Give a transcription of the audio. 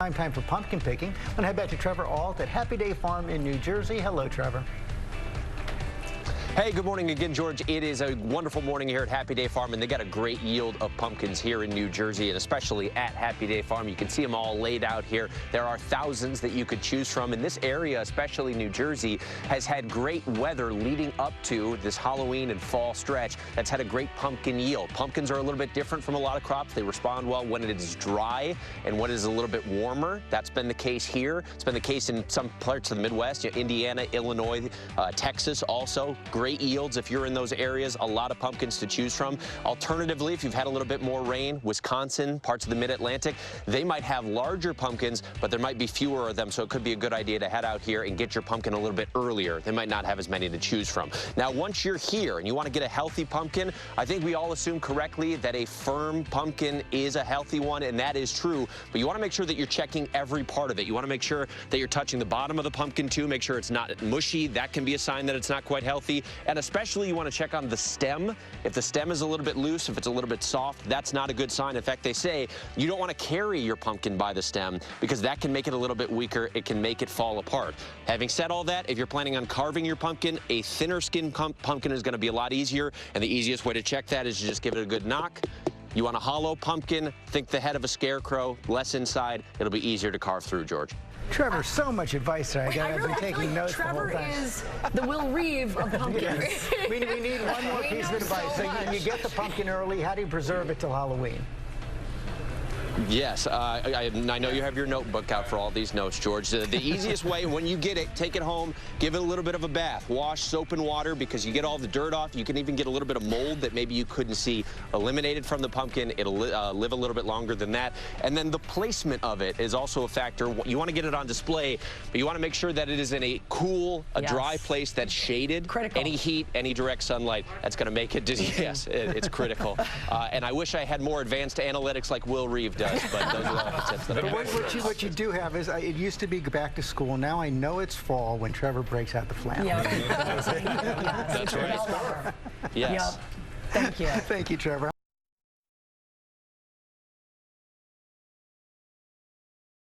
Time for pumpkin picking. I'm going to head back to Trevor Ault at Happy Day Farm in New Jersey. Hello, Trevor. Hey, good morning again, George. It is a wonderful morning here at Happy Day Farm, and they got a great yield of pumpkins here in New Jersey, and especially at Happy Day Farm. You can see them all laid out here. There are thousands that you could choose from, and this area, especially New Jersey, has had great weather leading up to this Halloween and fall stretch. That's had a great pumpkin yield. Pumpkins are a little bit different from a lot of crops. They respond well when it is dry and when it is a little bit warmer. That's been the case here. It's been the case in some parts of the Midwest, Indiana, Illinois, Texas also. Great yields if you're in those areas. A lot of pumpkins to choose from. Alternatively, if you've had a little bit more rain, Wisconsin, parts of the mid-Atlantic, they might have larger pumpkins, but there might be fewer of them, so it could be a good idea to head out here and get your pumpkin a little bit earlier. They might not have as many to choose from. Now, once you're here and you want to get a healthy pumpkin, I think we all assume correctly that a firm pumpkin is a healthy one, and that is true, but you want to make sure that you're checking every part of it. You want to make sure that you're touching the bottom of the pumpkin too, make sure it's not mushy. That can be a sign that it's not quite healthy. And especially you want to check on the stem. If the stem is a little bit loose, if it's a little bit soft, that's not a good sign. In fact, they say you don't want to carry your pumpkin by the stem because that can make it a little bit weaker. It can make it fall apart. Having said all that, if you're planning on carving your pumpkin, a thinner skin pumpkin is going to be a lot easier, and the easiest way to check that is to just give it a good knock. You want a hollow pumpkin, think the head of a scarecrow, less inside. It'll be easier to carve through, George. Trevor, so much advice there. I've been taking notes Trevor the whole time. is the Will Reeve of pumpkin. Yes. We need one more piece of advice. So you get the pumpkin early. How do you preserve it till Halloween? Yes, I know you have your notebook out for all these notes, George. The easiest way, when you get it, take it home, give it a little bit of a bath. Wash soap and water because you get all the dirt off. You can even get a little bit of mold that maybe you couldn't see eliminated from the pumpkin. It'll live a little bit longer than that. And then the placement of it is also a factor. You want to get it on display, but you want to make sure that it is in a cool, dry place that's shaded. Critical. Any heat, any direct sunlight, that's going to make it, yes, it's critical. And I wish I had more advanced analytics like Will Reeve does. But those are all the tips that I have. What you do have is, it used to be back to school. Now I know it's fall when Trevor breaks out the flannel. Yeah. That's right. Yes. Yes. Yep. Thank you. Thank you, Trevor.